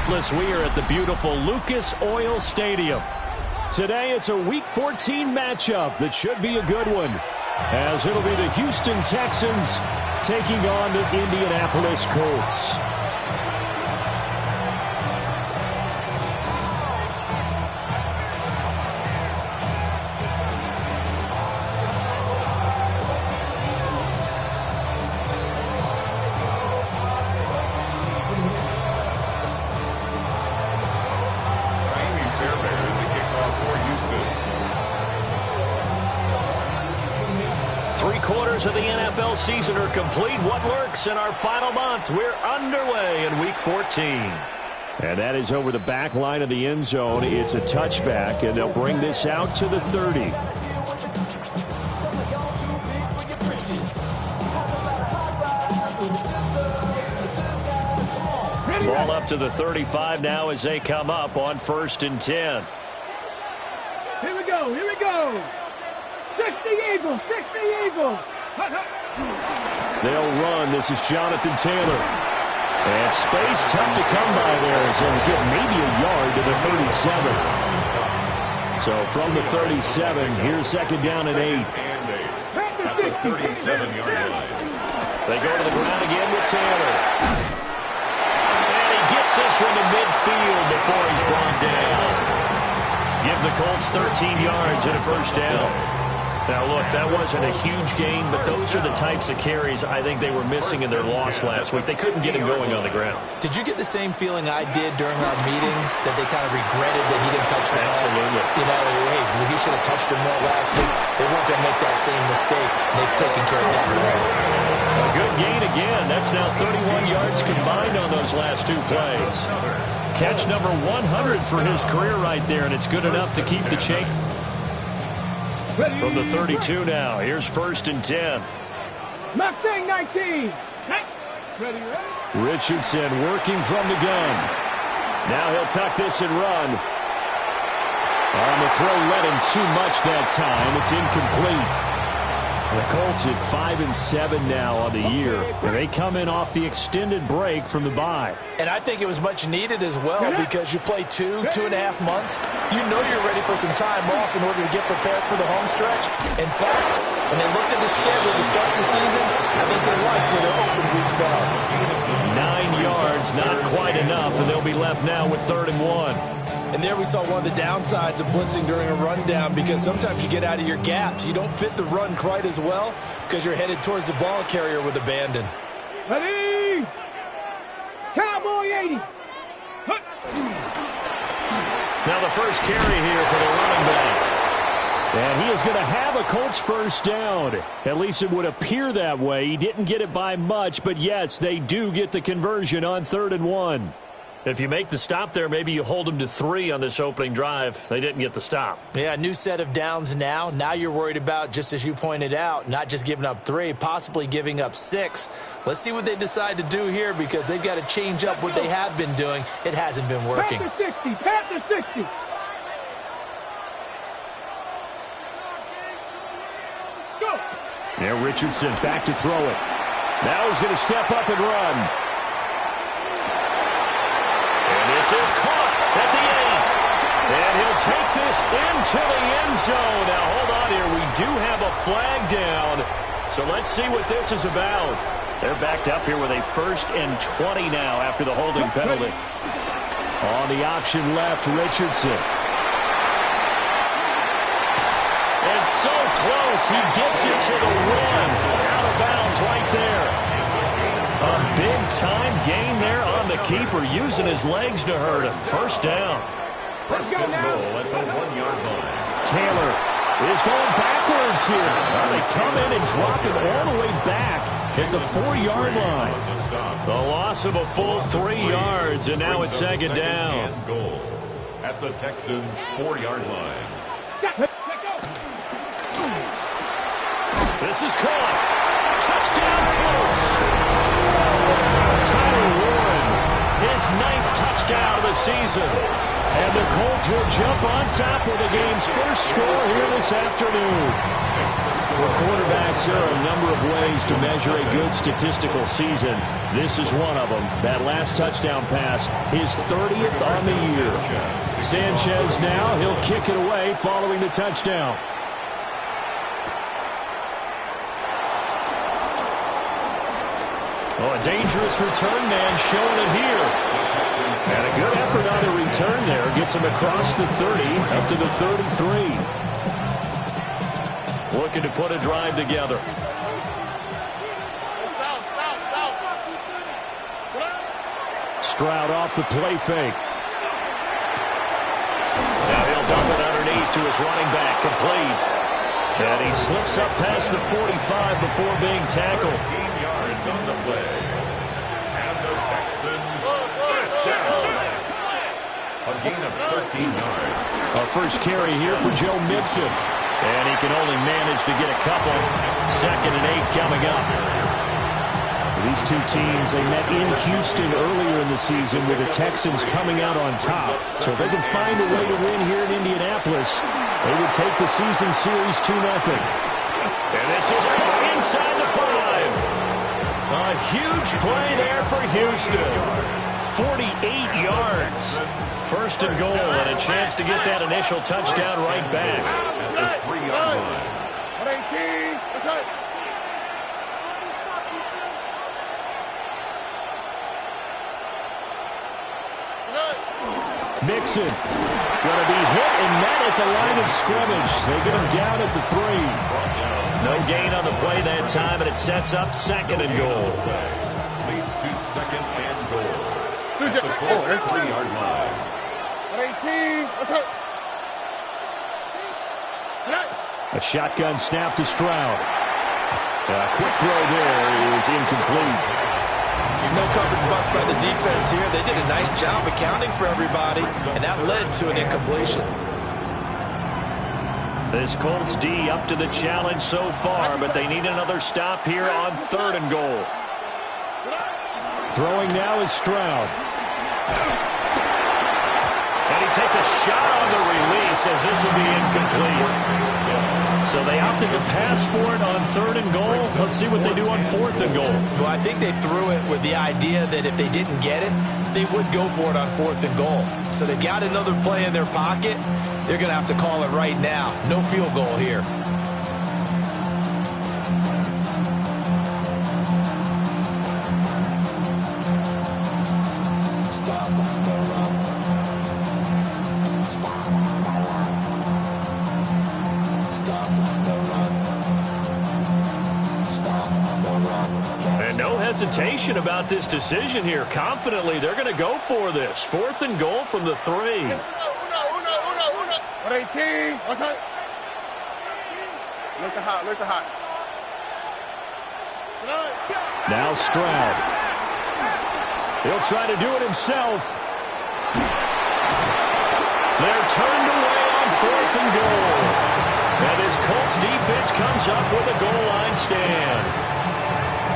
Indianapolis. We are at the beautiful Lucas Oil Stadium. Today it's a Week 14 matchup that should be a good one, as it'll be the Houston Texans taking on the Indianapolis Colts. Three-quarters of the NFL season are complete. What lurks in our final month? We're underway in Week 14. And that is over the back line of the end zone. It's a touchback, and they'll bring this out to the 30. Ball up to the 35 now as they come up on 1st and 10. Here we go, here we go. 60 Eagles, 60 Eagles. They'll run. This is Jonathan Taylor. And space tough to come by there as they'll get maybe a yard to the 37. So from the 37, here's 2nd down and 8. At the 37-yard line. They go to the ground again with Taylor. And he gets this one to midfield before he's brought down. Give the Colts 13 yards and a 1st down. Now, look, that wasn't a huge gain, but those are the types of carries I think they were missing in their loss last week. They couldn't get him going on the ground. Did you get the same feeling I did during our meetings, that they kind of regretted that he didn't touch the ball? Absolutely. You know, hey, he should have touched him more last week. They weren't going to make that same mistake, and they've taken care of that early. A good gain again. That's now 31 yards combined on those last 2 plays. Catch number 100 for his career right there, and it's good enough to keep the chain. From the 32 now, here's 1st and 10. Mustang 19. Ready? Richardson working from the gun. Now he'll tuck this and run. On the throw, led him too much that time. It's incomplete. The Colts at 5-7 now on the year. And they come in off the extended break from the bye. And I think it was much needed as well, because you play 2.5 months. You know you're ready for some time off in order to get prepared for the home stretch. In fact, when they looked at the schedule to start the season, I think they liked where their open week fell. 9 yards, not quite enough, and they'll be left now with 3rd and 1. And there we saw one of the downsides of blitzing during a rundown, because sometimes you get out of your gaps. You don't fit the run quite as well because you're headed towards the ball carrier with abandon. Ready? Cowboy 80. Now the first carry here for the running back. And he is going to have a Colts 1st down. At least it would appear that way. He didn't get it by much, but yes, they do get the conversion on 3rd and 1. If you make the stop there, maybe you hold them to 3 on this opening drive. They didn't get the stop. Yeah, new set of downs now. Now you're worried about, just as you pointed out, not just giving up 3, possibly giving up 6. Let's see what they decide to do here, because they've got to change up what they have been doing. It hasn't been working. Pat to 60. Pat to 60. Go. Now Richardson back to throw it. Now he's going to step up and run. This is caught at the 8. And he'll take this into the end zone. Now, hold on here. We do have a flag down. So let's see what this is about. They're backed up here with a 1st and 20 now after the holding penalty. On the option left, Richardson. And so close. He gets it to the run. Out of bounds right there. A big-time gain there on the keeper, using his legs to hurt him. 1st down. First and goal at the 1-yard line. Taylor is going backwards here. Well, they come in and drop him all the way back at the 4-yard line. The loss of a full 3 yards, and now it's 2nd down. Goal at the Texans' 4-yard line. This is caught. Touchdown, Colts. Tyler Warren, his 9th touchdown of the season. And the Colts will jump on top with the game's first score here this afternoon. For quarterbacks, there are a number of ways to measure a good statistical season. This is one of them. That last touchdown pass, his 30th on the year. Sanchez now, he'll kick it away following the touchdown. Oh, a dangerous return man showing it here. And a good effort on the return there. Gets him across the 30, up to the 33. Looking to put a drive together. Stroud off the play fake. Now he'll dump it underneath to his running back, complete. And he slips up past the 45 before being tackled. 15 yards on the play. And the Texans first down. A gain of 13 yards. Our first carry here for Joe Mixon. And he can only manage to get a couple. 2nd and 8 coming up. These two teams, they met in Houston earlier in the season with the Texans coming out on top. So if they can find a way to win here in Indianapolis, they would take the season series 2-0. And this is caught inside the 5. A huge play there for Houston. 48 yards. 1st and goal, and a chance to get that initial touchdown right back. At the 3-yard line. Mixon going to be hit and met at the line of scrimmage. They get him down at the 3. No gain on the play that time, and it sets up 2nd and goal. Leads to 2nd and goal. At the Colts 3-yard line. A shotgun snap to Stroud. A quick throw there is incomplete. No coverage bust by the defense here. They did a nice job accounting for everybody, and that led to an incompletion. This Colts D up to the challenge so far, but they need another stop here on 3rd and goal. Throwing now is Stroud. And he takes a shot on the release as this will be incomplete. So they opted to pass for it on 3rd and goal. Let's see what they do on 4th and goal. Well, I think they threw it with the idea that if they didn't get it, they would go for it on 4th and goal. So they've got another play in their pocket. They're going to have to call it right now. No field goal here. Hesitation about this decision here. Confidently, they're going to go for this. 4th and goal from the 3. Now Stroud. He'll try to do it himself. They're turned away on 4th and goal. And this Colts defense comes up with a goal line stand.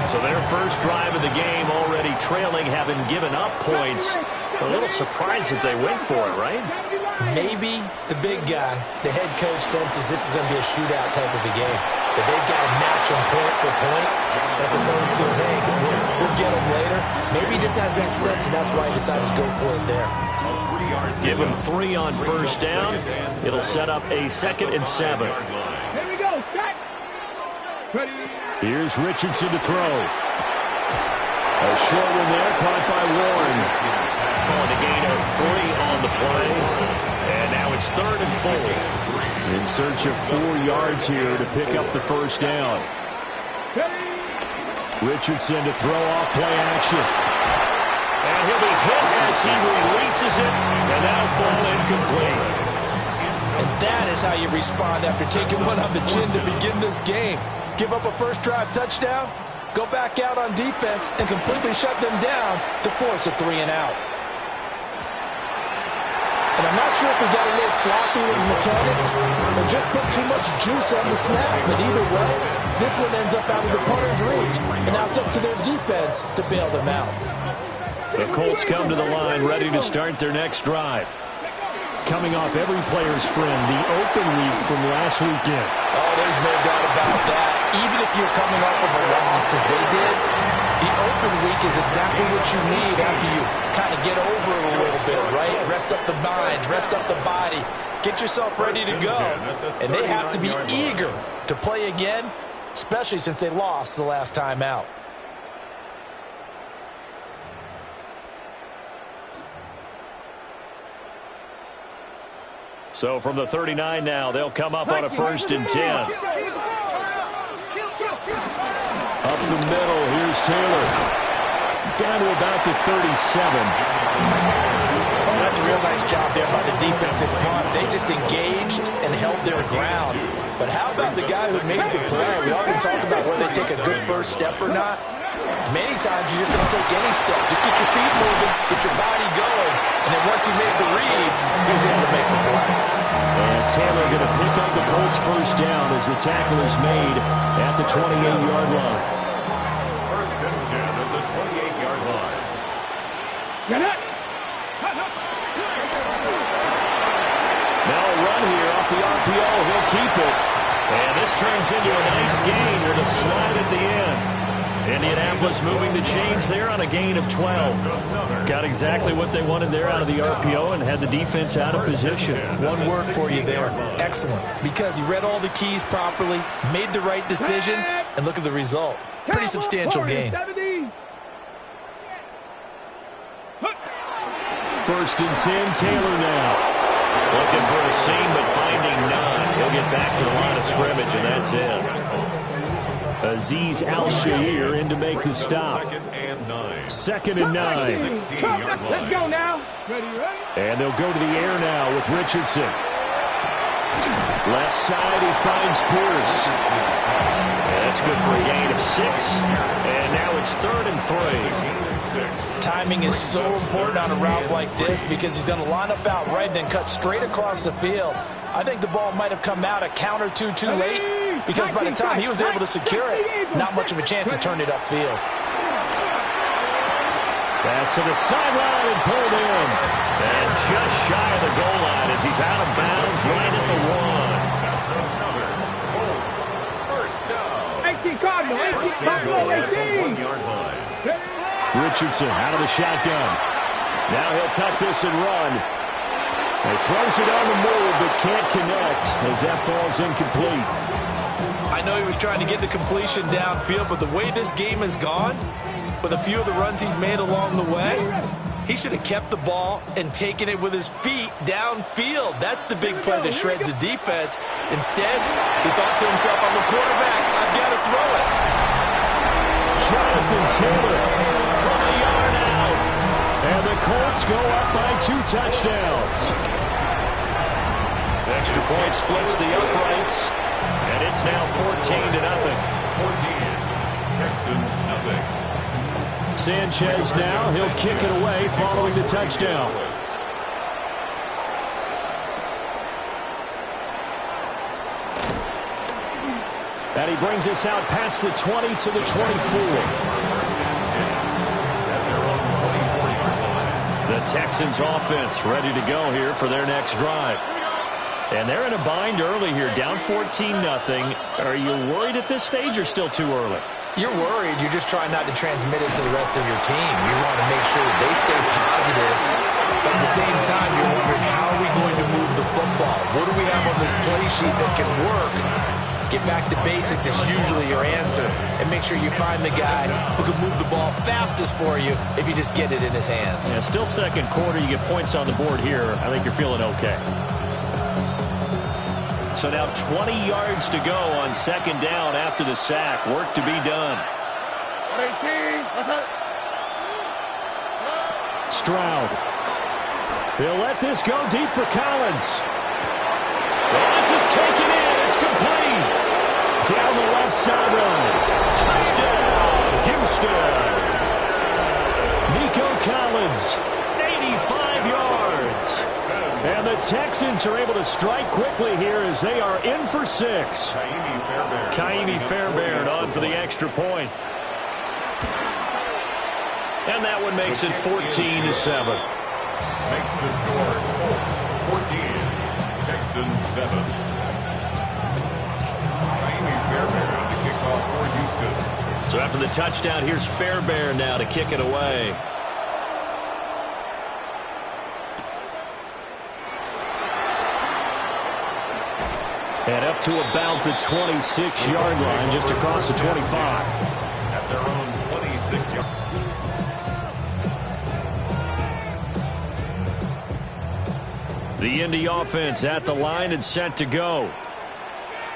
So their first drive of the game already trailing, having given up points. A little surprised that they went for it, right? Maybe the big guy, the head coach, senses this is going to be a shootout type of a game. That they've got to match them point for point as opposed to, hey, we'll get them later. Maybe he just has that sense, and that's why he decided to go for it there. Give him 3 on 1st down. It'll set up a 2nd and 7. Here we go. Set. Ready. Here's Richardson to throw. A short one there, caught by Warren. On a gain of 3 on the play. And now it's 3rd and 4. In search of 4 yards here to pick up the 1st down. Richardson to throw off play action. And he'll be hit as he releases it. And that'll fall incomplete. And that is how you respond after taking one on the chin to begin this game. Give up a first drive touchdown, go back out on defense, and completely shut them down to force a 3 and out. And I'm not sure if he got a little sloppy with his mechanics or just put too much juice on the snap, but either way, this one ends up out of the punter's reach, and now it's up to their defense to bail them out. The Colts come to the line ready to start their next drive. coming off every player's friend, the open week from last weekend. Oh, there's no doubt about that. Even if you're coming off of a loss as they did, the open week is exactly what you need after you kind of get over it a little bit, right? Rest up the mind, rest up the body, get yourself ready to go. And they have to be eager to play again, especially since they lost the last time out. So from the 39 now, they'll come up on a 1st and 10. Up the middle, here's Taylor. Down to about the 37. Oh, that's a real nice job there by the defense in front. They just engaged and held their ground. But how about the guy who made the play? We often talk about whether they take a good first step or not. Many times you just don't take any step. Just get your feet moving, get your body going, and then once he made the read, he was able to make the play. And Taylor going to pick up the Colts' first down as the tackle is made at the 28-yard line. 1st and 10 at the 28-yard line. Get it! Now a run here off the RPO. He'll keep it. And this turns into a nice gain with a slide at the end. Indianapolis moving the chains there on a gain of 12. Got exactly what they wanted there out of the RPO and had the defense out of position. One word for you there. Excellent. Because he read all the keys properly, made the right decision, and look at the result. Pretty substantial gain. 1st and 10, Taylor now. Looking for a seam, but finding none. He'll get back to the line of scrimmage, and that's it. Azeez Al-Shaair in to make the stop. 2nd and 9. 16-yard line. Let's go now. Ready? And they'll go to the air now with Richardson. Left side, he finds Pierce. And that's good for a gain of 6. And now it's 3rd and 3. Timing is so important on a route like this because he's going to line up out right and then cut straight across the field. I think the ball might have come out a count or two too late because by the time he was able to secure it, not much of a chance to turn it upfield. Pass to the sideline and pulled in. And just shy of the goal line as he's out of bounds right at the 1. That's another Colts first down. 18 Cardinal, 18 Cardinal, 18. 1-yard line. Richardson out of the shotgun. Now he'll tuck this and run. He throws it on the move, but can't connect as that falls incomplete. I know he was trying to get the completion downfield, but the way this game has gone, with a few of the runs he's made along the way, he should have kept the ball and taken it with his feet downfield. That's the big play that shreds the defense. Instead, he thought to himself, I'm a quarterback, I've got to throw it. Jonathan Taylor from a yard out. And the Colts go up by 2 touchdowns. Extra point splits the uprights. And it's now 14-0. 14. Texans nothing. Sanchez now, he'll kick it away following the touchdown. And he brings us out past the 20 to the 24. The Texans offense ready to go here for their next drive. And they're in a bind early here, down 14-0. Are you worried at this stage or still too early? You're worried. You're just trying not to transmit it to the rest of your team. You want to make sure that they stay positive. But at the same time, you're wondering, how are we going to move the football? What do we have on this play sheet that can work? Get back to basics is usually your answer. And make sure you find the guy who can move the ball fastest for you if you just get it in his hands. Yeah, still second quarter. You get points on the board here. I think you're feeling okay. So now 20 yards to go on 2nd down after the sack. Work to be done. 18. Stroud. He'll let this go deep for Collins. Well, this is taken in. It's complete. Down the left sideline. Touchdown, Houston. Nico Collins, 85 yards. And the Texans are able to strike quickly here as they are in for 6. Kaimi Fairbairn on for the extra point. And that one makes it 14-7. Makes the score Colts 14, Texans 7. Amy Fairbairn to kick off for Houston. So after the touchdown, here's Fairbairn now to kick it away. And up to about the 26-yard line, just across the 25. At their own 26-yard. The Indy offense at the line and set to go.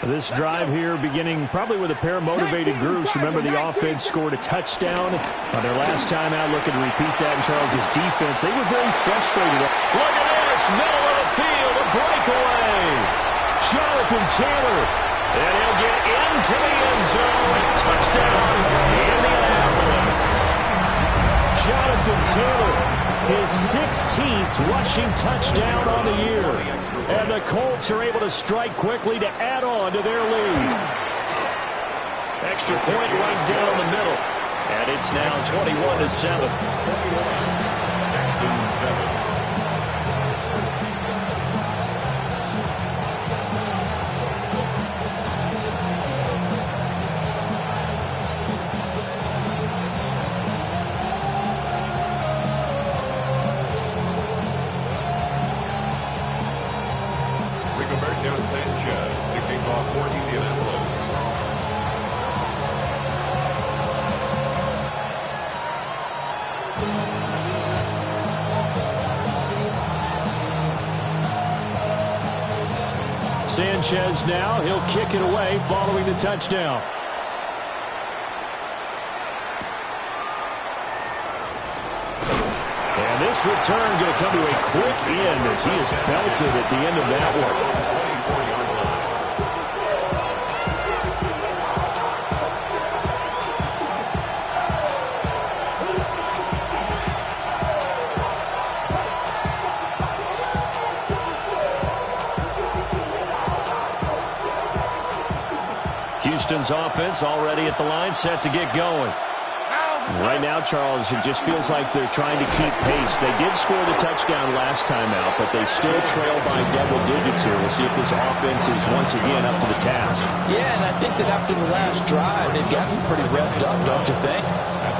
This drive here beginning probably with a pair of motivated groups. Remember, the offense scored a touchdown on their last time out. Looking to repeat that in Charles's defense. They were very frustrated. Look at this, middle of the field, a breakaway. Jonathan Taylor, and he'll get into the end zone. Touchdown, Indianapolis. Jonathan Taylor, his 16th rushing touchdown on the year. And the Colts are able to strike quickly to add on to their lead. Extra point right down the middle. And it's now 21-7. Texans 7. Sanchez to kick off for Indianapolis. Sanchez now, he'll kick it away following the touchdown. And this return going to come to a quick end as he is belted at the end of that one. Houston's offense already at the line, set to get going. Right now, Charles, it just feels like they're trying to keep pace. They did score the touchdown last time out, but they still trail by double digits here. We'll see if this offense is once again up to the task. Yeah, and I think that after the last drive, they've gotten pretty revved up, don't you think?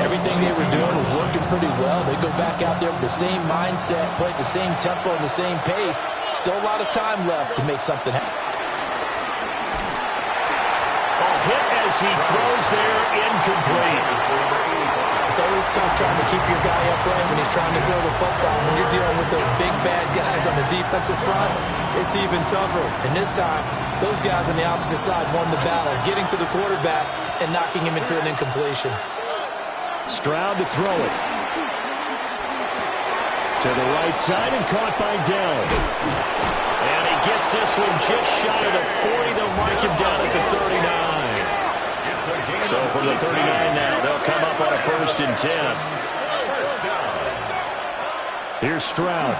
Everything they were doing was working pretty well. They go back out there with the same mindset, play at the same tempo and the same pace. Still a lot of time left to make something happen. Hit as he throws there, incomplete. It's always tough trying to keep your guy upright when he's trying to throw the football. When you're dealing with those big, bad guys on the defensive front, it's even tougher. And this time, those guys on the opposite side won the battle, getting to the quarterback and knocking him into an incompletion. Stroud to throw it. To the right side and caught by Dell. And he gets this one just shy of the 40. They'll mark him down at the 39. So from the 39 now, they'll come up on a 1st and 10. Here's Stroud.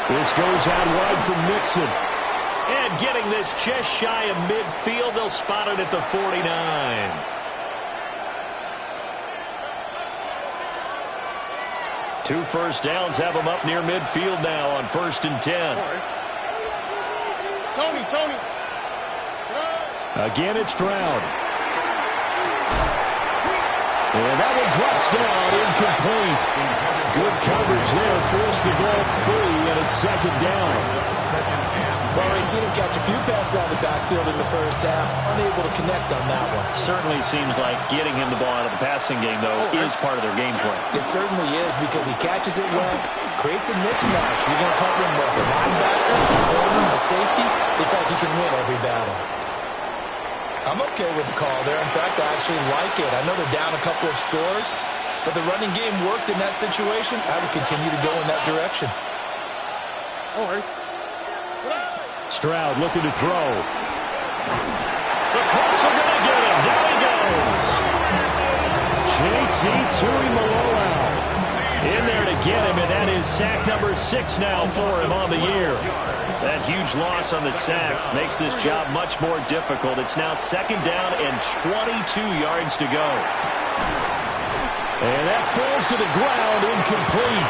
This goes out wide from Mixon. And getting this just shy of midfield, they'll spot it at the 49. Two first downs have them up near midfield now on 1st and 10. Tony. Again, it's Stroud. And that one drops down, incomplete. Good coverage there, forced the ball free, and it's 2nd down. Well, we've seen him catch a few passes out of the backfield in the first half, unable to connect on that one. Certainly seems like getting him the ball out of the passing game, though, is part of their game plan. It certainly is, because he catches it well, creates a mismatch. You're going to cover him with a linebacker, a corner, a safety. They think he can win every battle. I'm okay with the call there. In fact, I actually like it. I know they're down a couple of scores, but the running game worked in that situation. I would continue to go in that direction. Stroud looking to throw. The Colts are going to get him. Down he goes. J.T. Tuimoloau in there to get him, and that is sack number 6 now for him on the year. That huge loss on the sack makes this job much more difficult. It's now 2nd down and 22 yards to go. And that falls to the ground, incomplete.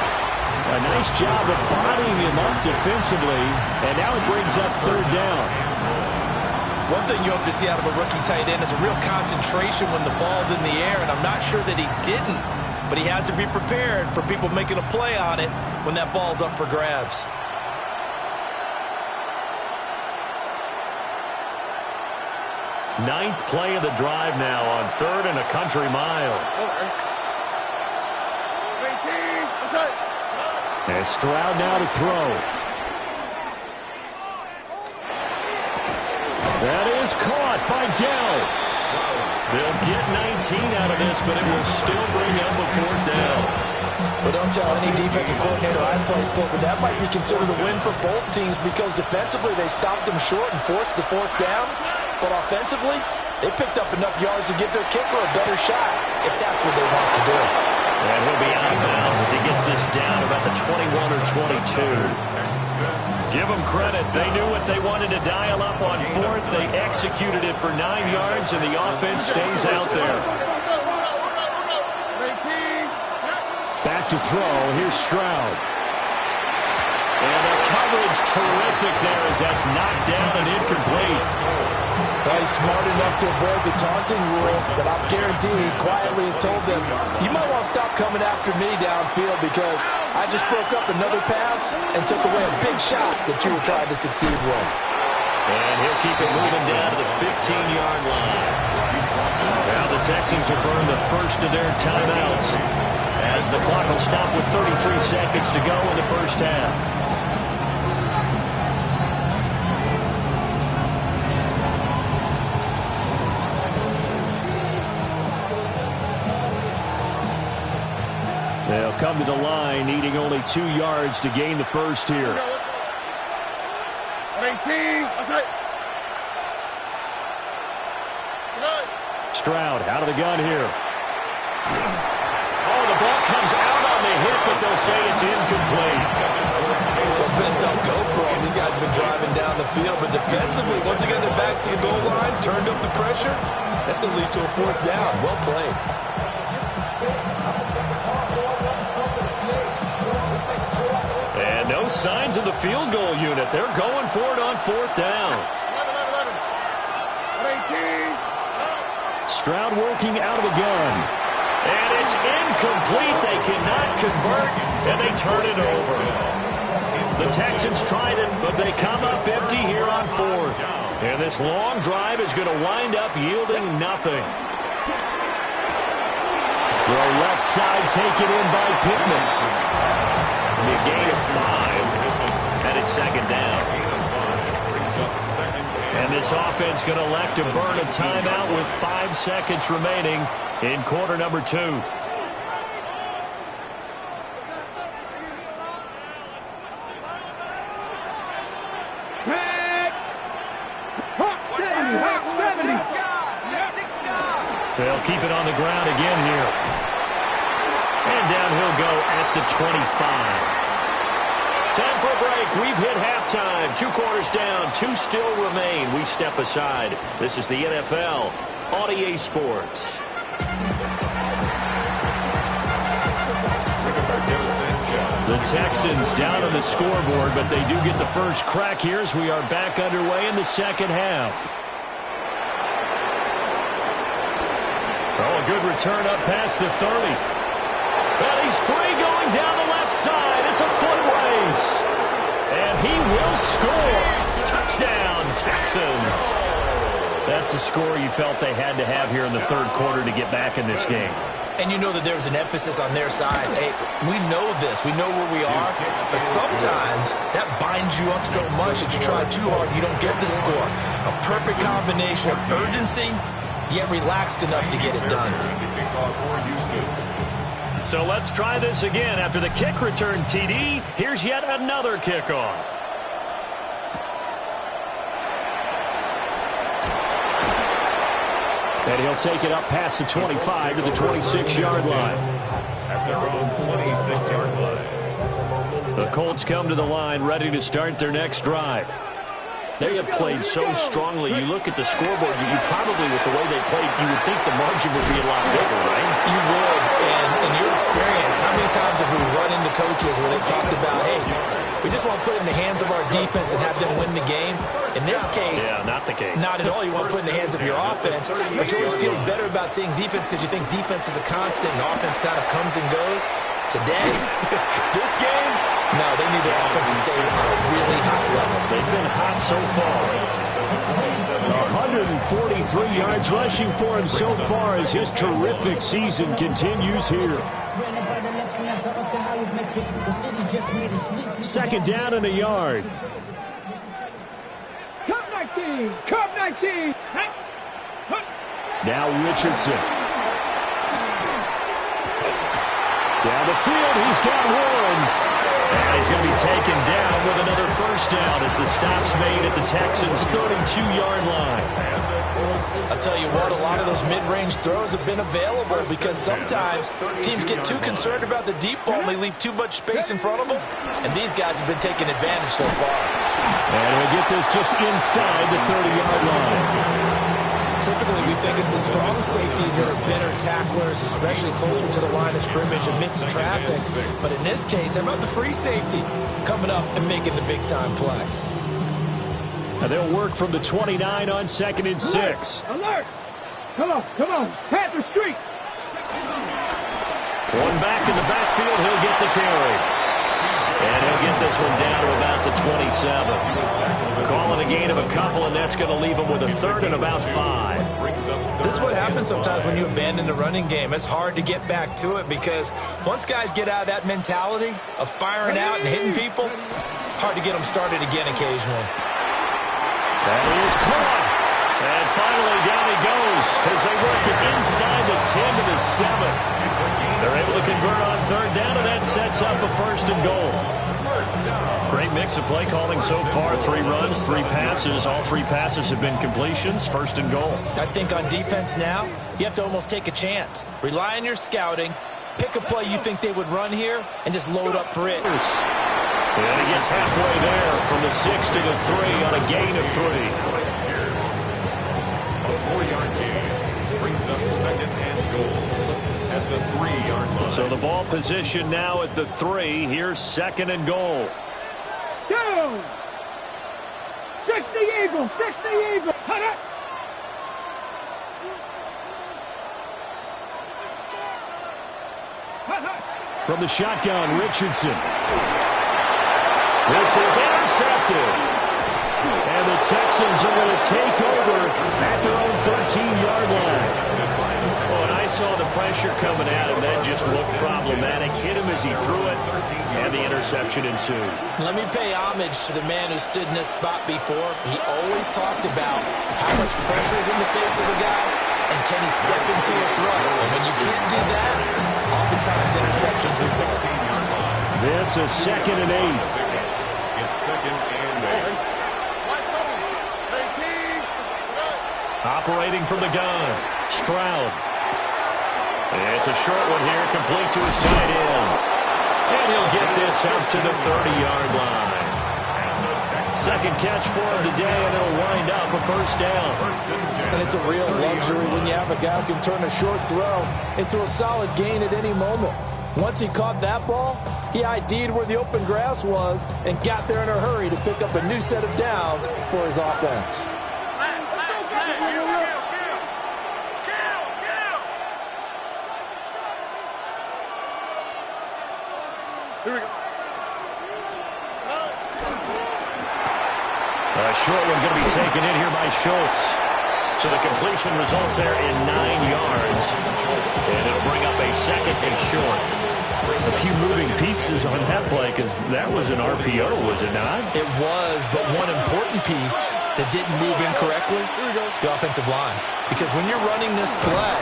A nice job of bodying him up defensively, and now it brings up third down. One thing you hope to see out of a rookie tight end is a real concentration when the ball's in the air, and I'm not sure that he didn't, but he has to be prepared for people making a play on it when that ball's up for grabs. Ninth play of the drive now on 3rd and a country mile. And Stroud now to throw. That is caught by Dell. They'll get 19 out of this, but it will still bring up a 4th down. But don't tell any defensive coordinator I played for, but that might be considered a win for both teams because defensively they stopped them short and forced the 4th down. But offensively, they picked up enough yards to give their kicker a better shot if that's what they want to do. And he'll be out of bounds as he gets this down about the 21 or 22. Give them credit. They knew what they wanted to dial up on 4th. They executed it for 9 yards, and the offense stays out there. Back to throw. Here's Stroud. And the coverage terrific there as that's knocked down and incomplete. Well, he's smart enough to avoid the taunting rule, but I'm guaranteeing he quietly has told them, you might want to stop coming after me downfield because I just broke up another pass and took away a big shot that you were trying to succeed with. And he'll keep it moving down to the 15-yard line. Now the Texans will burn the first of their timeouts as the clock will stop with 33 seconds to go in the first half. They'll come to the line, needing only 2 yards to gain the first here. 18. Stroud out of the gun here. Oh, the ball comes out on the hit, but they'll say it's incomplete. Well, it's been a tough go for them. These guys have been driving down the field, but defensively, once they got their backs to the goal line, turned up the pressure, that's going to lead to a 4th down. Well played. And no signs of the field goal unit. They're going for it on 4th down. 18. Stroud working out of the gun. And it's incomplete. They cannot convert, and they turn it over. The Texans tried it, but they come up empty here on 4th. And this long drive is going to wind up yielding nothing. Throw left side taken in by Pittman. A gain of 5, and it's 2nd down. And this offense going to elect to burn a timeout with 5 seconds remaining in quarter number 2. They'll keep it on the ground again here. And down he'll go at the 25. Time for a break. We've hit halftime. 2 quarters down. 2 still remain. We step aside. This is the NFL on EA Sports. The Texans down on the scoreboard, but they do get the first crack here as we are back underway in the second half. Oh, a good return up past the 30. And he's free going down the left side. It's a foot race. And he will score. Touchdown, Texans. That's a score you felt they had to have here in the 3rd quarter to get back in this game. And you know that there's an emphasis on their side. Hey, we know this. We know where we are. But sometimes that binds you up so much that you try too hard, you don't get the score. A perfect combination of urgency, yet relaxed enough to get it done. So let's try this again. After the kick return TD, here's yet another kickoff. And he'll take it up past the 25 to the 26-yard line. At their own 26-yard line. The Colts come to the line ready to start their next drive. They have played so strongly. You look at the scoreboard, you probably, with the way they played, you would think the margin would be a lot bigger, right? You would. And in your experience, how many times have we run into coaches where they've talked about, hey, we just want to put it in the hands of our defense and have them win the game? In this case, yeah, not the case. Not at all. You want to put it in the hands of your offense, but you always feel better about seeing defense because you think defense is a constant and offense kind of comes and goes. Today, this game, no, they need their offense to stay on a really high level. They've been hot so far. 143 yards rushing for him so far as his terrific season continues here. Second down and a yard. Cup 19! Cup 19! Now Richardson. Down the field, he's got one. And he's going to be taken down with another first down as the stop's made at the Texans' 32-yard line. I'll tell you what, a lot of those mid-range throws have been available because sometimes teams get too concerned about the deep ball and they leave too much space in front of them. And these guys have been taking advantage so far. And he'll get this just inside the 30-yard line. Typically, we think it's the strong safeties that are better tacklers, especially closer to the line of scrimmage amidst traffic. But in this case, how about the free safety coming up and making the big-time play? Now they'll work from the 29 on 2nd and 6. Alert! Come on, come on. Panther streak. One back in the backfield, he'll get the carry. And he'll get this one down to about the 27. Calling a gain of a couple, and that's going to leave him with a third and about 5. This is what happens sometimes when you abandon the running game. It's hard to get back to it because once guys get out of that mentality of firing out and hitting people, hard to get them started again occasionally. That is caught. And finally down he goes as they work it inside the 10 to the 7. They're able to convert on third down, and that sets up a first and goal. Great mix of play calling so far. 3 runs, 3 passes. All 3 passes have been completions. First and goal. I think on defense now, you have to almost take a chance. Rely on your scouting. Pick a play you think they would run here and just load up for it. And he gets halfway there from the 6 to the 3 on a gain of 3. A 4-yard gain brings up second and goal at the 3-yard line. So the ball position now at the 3. Here's second and goal. Down! 60 Eagles! 60 Eagles! Hut up! From the shotgun, Richardson. This is intercepted. And the Texans are going to take over at their own 13-yard line. Oh, and I saw the pressure coming at him. That just looked problematic. Hit him as he threw it, and the interception ensued. Let me pay homage to the man who stood in this spot before. He always talked about how much pressure is in the face of a guy, and can he step into a throw. And when you can't do that, oftentimes interceptions result. This is second and 8. It's second and 8. Operating from the gun, Stroud. It's a short one here, complete to his tight end. And he'll get this up to the 30-yard line. Second catch for him today, and it'll wind up a first down. And it's a real luxury when you have a guy who can turn a short throw into a solid gain at any moment. Once he caught that ball, he ID'd where the open grass was and got there in a hurry to pick up a new set of downs for his offense. Here we go. A short one going to be taken in here by Schultz. So the completion results there in 9 yards. And it'll bring up a second and short. A few moving pieces on that play because that was an RPO, was it not? It was, but one important piece that didn't move incorrectly, the offensive line. Because when you're running this play,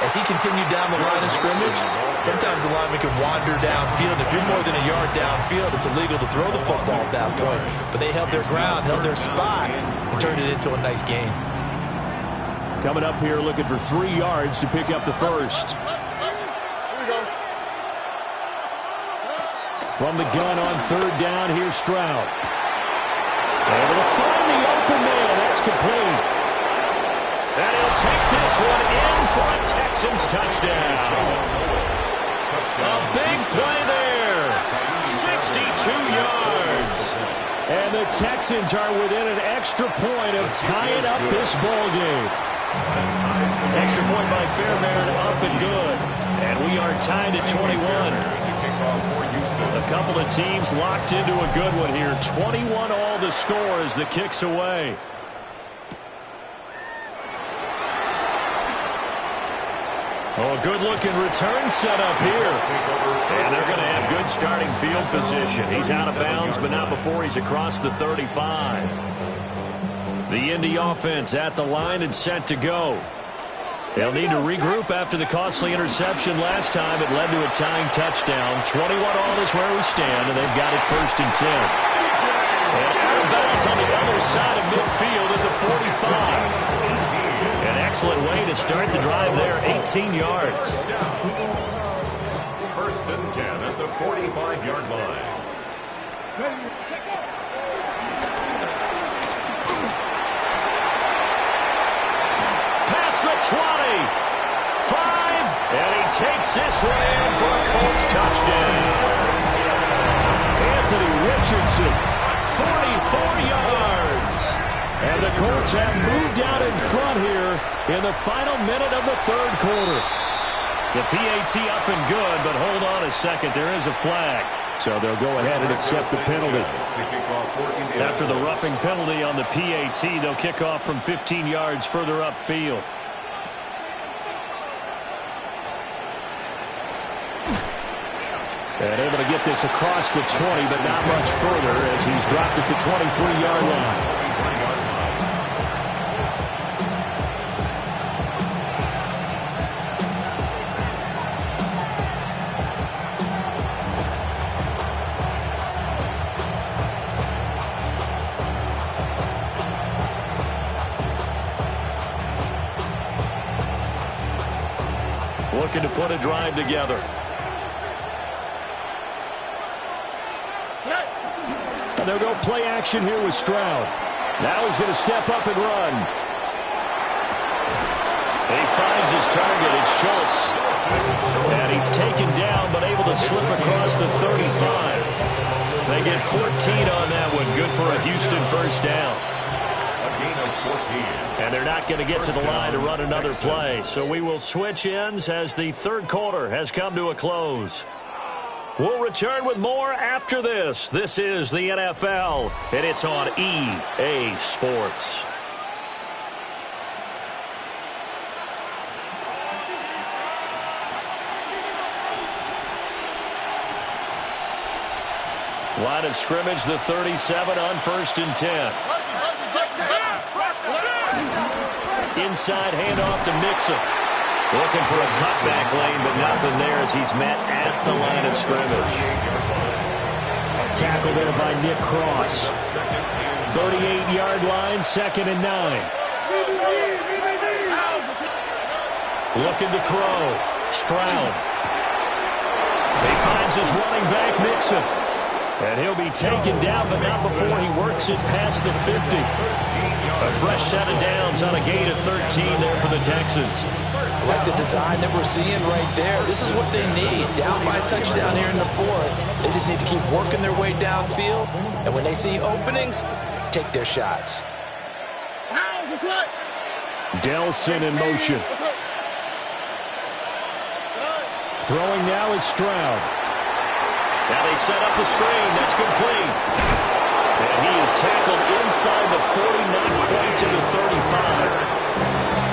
as he continued down the line of scrimmage, sometimes the lineman can wander downfield. If you're more than a yard downfield, it's illegal to throw the football at that point. But they held their ground, held their spot, and turned it into a nice gain. Coming up here looking for 3 yards to pick up the first. From the gun on third down, here's Stroud. Able to find the open man. That's complete. And he'll take this one in for a Texans touchdown. A big play there. 62 yards. And the Texans are within an extra point of tying up this ball game. Extra point by Fairbairn, up and good. And we are tied at 21. A couple of teams locked into a good one here. 21 all the score as the kick's away. Oh, a good-looking return set up here. And they're going to have good starting field position. He's out of bounds, but not before he's across the 35. The Indy offense at the line and set to go. They'll need to regroup after the costly interception last time. It led to a tying touchdown. 21 all is where we stand, and they've got it 1st and 10. And out of bounds on the other side of midfield at the 45. An excellent way to start the drive there, 18 yards. 1st and 10 at the 45-yard line. Past the 20. 5. And he takes this one in for a Colts touchdown. Anthony Richardson, 44 yards. And the Colts have moved out in front here in the final minute of the 3rd quarter. The PAT up and good, but hold on a second. There is a flag. So they'll go ahead and accept the penalty. After the roughing penalty on the PAT, they'll kick off from 15 yards further upfield. And able to get this across the 20, but not much further as he's dropped at the 23-yard line. Looking to put a drive together. And they'll go play action here with Stroud. Now he's going to step up and run. He finds his target. It's Schultz. And he's taken down, but able to slip across the 35. They get 14 on that one. Good for a Houston 1st down. A gain of 14. And they're not going to get to the line to run another play. So we will switch ends as the 3rd quarter has come to a close. We'll return with more after this. This is the NFL, and it's on EA Sports. Line of scrimmage, the 37 on 1st and 10. Inside handoff to Mixon. Looking for a cutback lane, but nothing there as he's met at the line of scrimmage. Tackle there by Nick Cross. 38-yard line, 2nd and 9. Looking to throw. Stroud. He finds his running back, Mixon. And he'll be taken down, but not before he works it past the 50. A fresh set of downs on a gain of 13 there for the Texans. I like the design that we're seeing right there. This is what they need. Down by a touchdown here in the 4th. They just need to keep working their way downfield. And when they see openings, take their shots. Delson in motion. Throwing now is Stroud. Now they set up the screen. That's complete. And he is tackled inside the 40, not quite to the 35.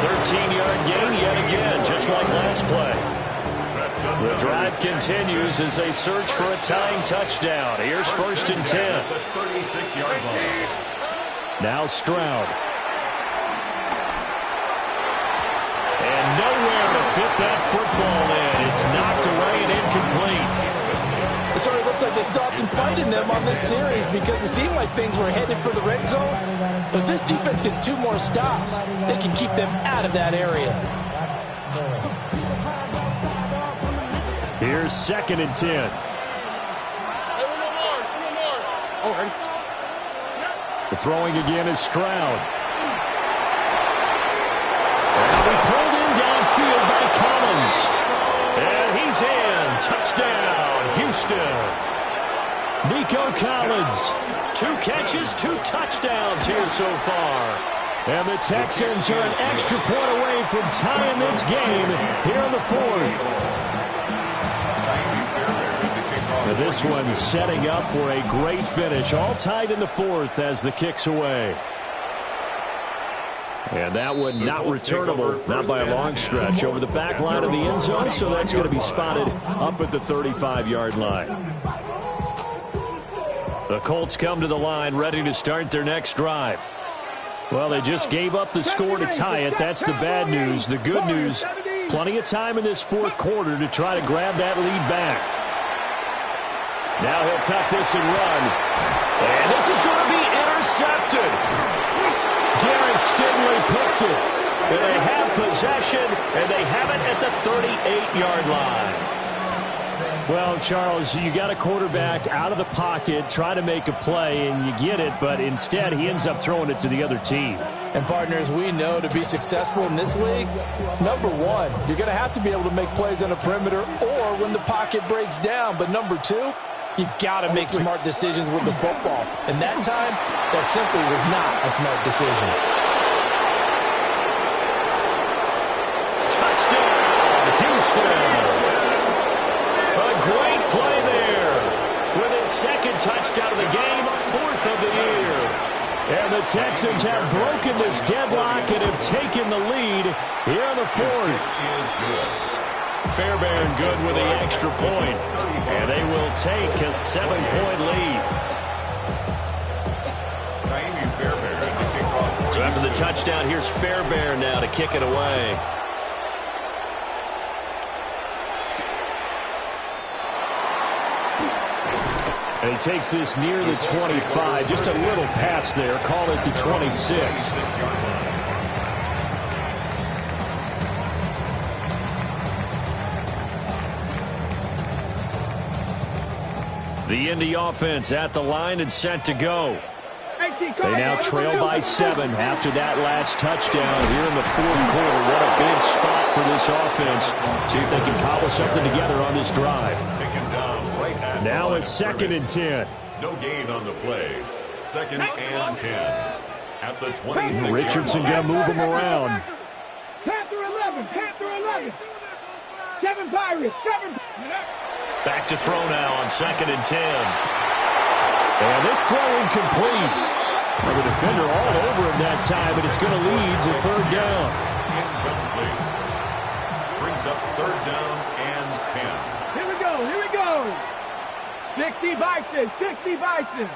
13-yard gain yet again, just like last play. The drive continues as they search for a tying touchdown. Here's 1st and 10. 36-yard line. Now Stroud. And nowhere to fit that football in. It's knocked away and incomplete. It sort of looks like they still have some fight in them on this series because it seemed like things were headed for the red zone. But if this defense gets 2 more stops, they can keep them out of that area. Here's 2nd and 10. Throwing again is Stroud. And he pulled in downfield by Collins. And he's in. Touchdown, Houston. Nico Collins. 2 catches, 2 touchdowns here so far. And the Texans are an extra point away from tying this game here in the 4th. And this one setting up for a great finish. All tied in the 4th as the kick's away. And that one not returnable, not by a long stretch, over the back line of the end zone, so that's going to be spotted up at the 35-yard line. The Colts come to the line ready to start their next drive. Well, they just gave up the score to tie it. That's the bad news. The good news, plenty of time in this 4th quarter to try to grab that lead back. Now he'll tuck this and run. And this is going to be intercepted. Derek Stingley puts it. And they have possession, and they have it at the 38-yard line. Well, Charles, you got a quarterback out of the pocket, try to make a play, and you get it, but instead he ends up throwing it to the other team. And, partners, we know to be successful in this league, number one, you're going to have to be able to make plays on the perimeter or when the pocket breaks down. But number two, you've got to make smart decisions with the football. And that time, that simply was not a smart decision. Touchdown, Houston. Great play there. With his 2nd touchdown of the game, 4th of the year. And the Texans have broken this deadlock and have taken the lead here in the 4th. Fairbairn good with the extra point. And they will take a 7-point lead. So after the touchdown, here's Fairbairn now to kick it away. And he takes this near the 25. Just a little pass there. Call it the 26. The Indy offense at the line and set to go. They now trail by 7 after that last touchdown here in the 4th quarter. What a big spot for this offense. See if they can cobble something together on this drive. Now it's 2nd and 10. No gain on the play. 2nd and 10. At the 26. Richardson going to move him around. Panther 11, Panther 11. 7 Pirates, 7. Back to throw now on 2nd and 10. And this throw incomplete. Well, the defender all over him that time, but it's going to lead to 3rd down. Incomplete. Brings up 3rd down and 10. Here we go, here we go. 60 Bison, 60 Bison.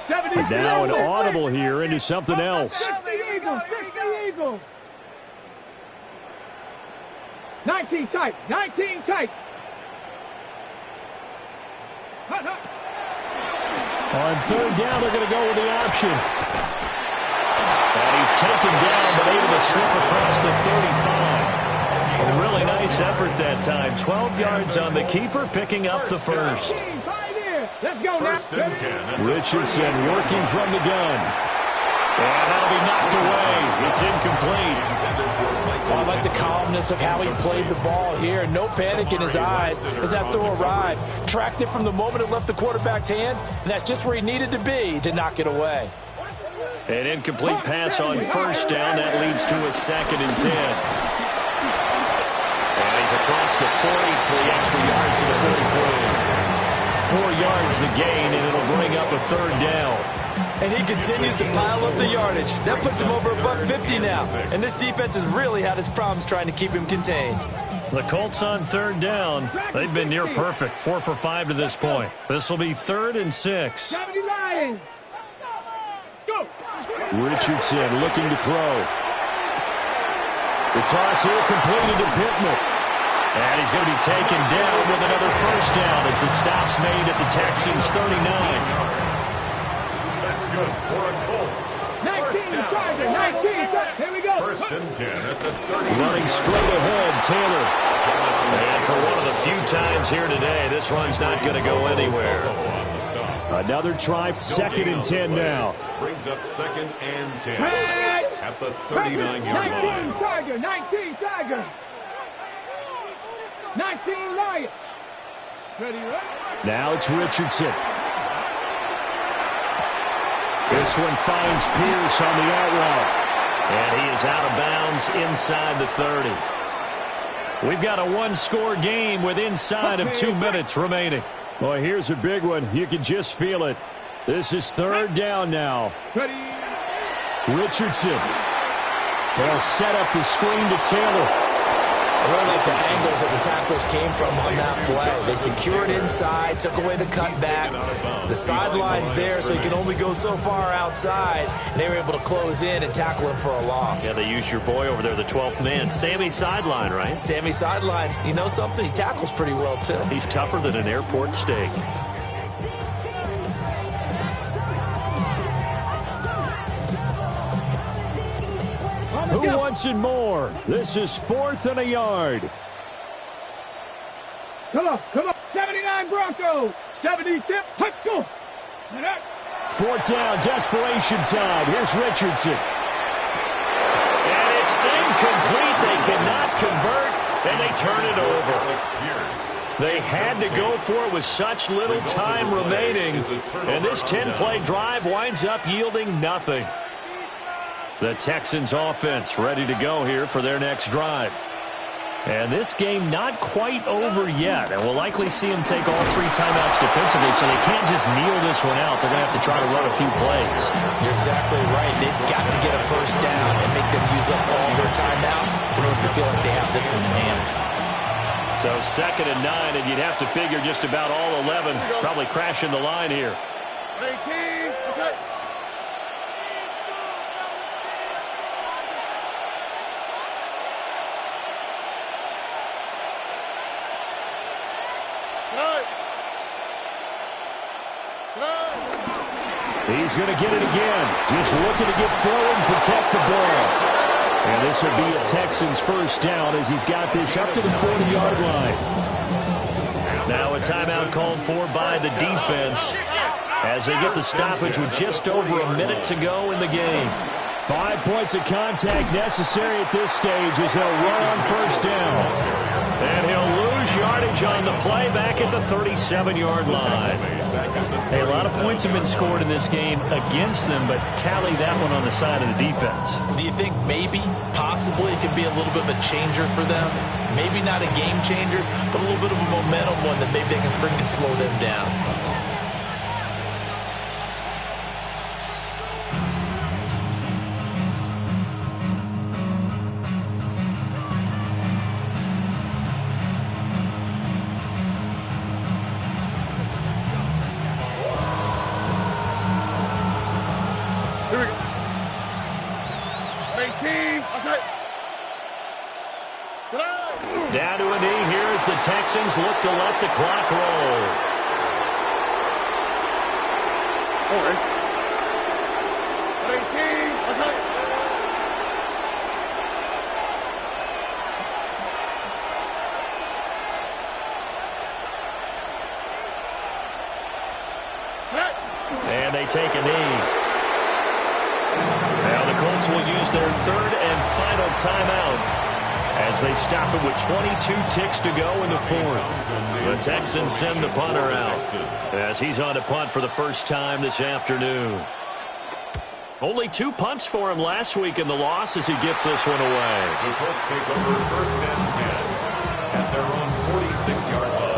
70 Now an audible here into something else. 60 Eagles, 60 Eagles. 19 tight, 19 tight. On 3rd down, they're going to go with the option. And he's taken down, but able to slip across the 35. A really nice effort that time. 12 yards on the keeper, picking up the 1st. Let's go now. 1st and 10. Richardson working from the gun. And that'll be knocked away. It's incomplete. Well, I like the calmness of how he played the ball here. No panic in his eyes as that throw arrived. Tracked it from the moment it left the quarterback's hand, and that's just where he needed to be to knock it away. An incomplete pass on 1st down. That leads to a 2nd and 10. And he's across the 40, 3 extra yards to the 43. 4 yards the gain, and it'll bring up a 3rd down. And he continues to pile up the yardage. That puts him over $150 now. And this defense has really had its problems trying to keep him contained. The Colts on 3rd down. They've been near perfect, 4 for 5 to this point. This will be 3rd and 6. 70 Lions. Go. Richardson looking to throw. The toss here completed to Pittman. And he's going to be taken down with another 1st down as the stop's made at the Texans' 39. That's good for a Colts. 19 Chargers, 19. Here we go. 1st and 10 at the 30. Running straight ahead, Taylor. And for one of the few times here today, this run's not going to go anywhere. On the stop. Another try, second and 10 now. Brings up second and 10 at the 39-yard line. 19 Tiger, 19 Tiger. 19 Lion. Ready, right? Now it's Richardson. This one finds Pierce on the out route. And he is out of bounds inside the 30. We've got a one-score game with inside of 2 minutes remaining. Boy, here's a big one. You can just feel it. This is third down now. Ready. Richardson. They'll set up the screen to Taylor. I really like the angles that the tacklers came from on that play. They secured inside, took away the cutback. The sideline's there, so he can only go so far outside. And they were able to close in and tackle him for a loss. Yeah, they used your boy over there, the 12th man. Sammy Sideline, right? Sammy Sideline. You know something? He tackles pretty well, too. He's tougher than an airport steak. Who wants it more? This is 4th and a yard. Come on, come on. 79 Broncos. 70 tip. Let's go. 4th down, desperation time. Here's Richardson. And it's incomplete. They cannot convert, and they turn it over. They had to go for it with such little time remaining. And this 10-play drive winds up yielding nothing. The Texans offense ready to go here for their next drive. And this game not quite over yet. And we'll likely see them take all 3 timeouts defensively, so they can't just kneel this one out. They're going to have to try to run a few plays. You're exactly right. They've got to get a first down and make them use up all their timeouts in order to feel like they have this one in hand. So 2nd and 9, and you'd have to figure just about all 11 probably crashing the line here. 18. Okay. He's going to get it again. Just looking to get forward and protect the ball. And this will be a Texans first down as he's got this up to the 40-yard line. Now a timeout called for by the defense as they get the stoppage with just over a minute to go in the game. 5 points of contact necessary at this stage as he'll run on first down. And he'll lose yardage on the play back at the 37-yard line. Hey, a lot of points have been scored in this game against them, but tally that one on the side of the defense. Do you think maybe, possibly, it could be a little bit of a changer for them? Maybe not a game changer, but a little bit of a momentum one that maybe they can spring and slow them down. Down to a knee here as the Texans look to let the clock roll. All right. 18. And they take a knee. Now the Colts will use their 3rd and final timeout as they stop it with 22 ticks to go in the 4th. The Texans send the punter out as he's on to punt for the first time this afternoon. Only 2 punts for him last week in the loss as he gets this one away. The Colts take over 1st and 10 at their own 46-yard line.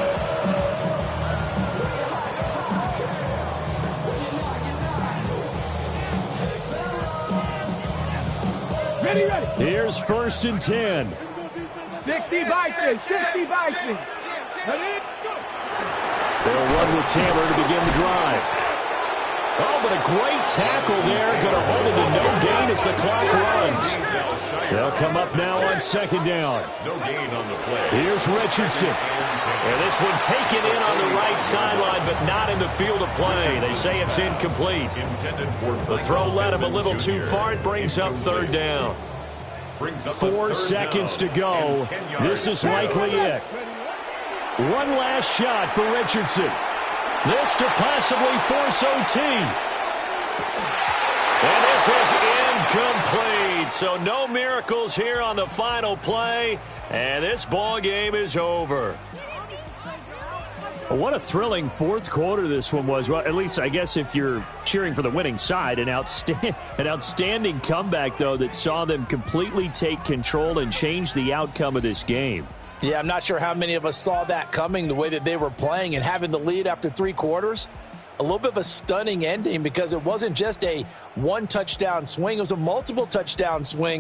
Ready, ready. Here's 1st and 10. 60 Bison, 60 Bison. Ready, go. They'll run with Taylor to begin the drive. Oh, but a great tackle there. Going to hold it to no gain as the clock runs. They'll come up now on 2nd down. No gain on the play. Here's Richardson. And this one taken in on the right sideline, but not in the field of play. They say it's incomplete. The throw led him a little too far. It brings up 3rd down. 4 seconds to go. This is likely it. One last shot for Richardson. This could possibly force OT. And this is incomplete. So no miracles here on the final play. And this ball game is over. What a thrilling fourth quarter this one was. Well, at least I guess if you're cheering for the winning side, an outstanding comeback, though, that saw them completely take control and change the outcome of this game. Yeah, I'm not sure how many of us saw that coming, the way that they were playing and having the lead after 3 quarters. A little bit of a stunning ending because it wasn't just a one touchdown swing. It was a multiple touchdown swing.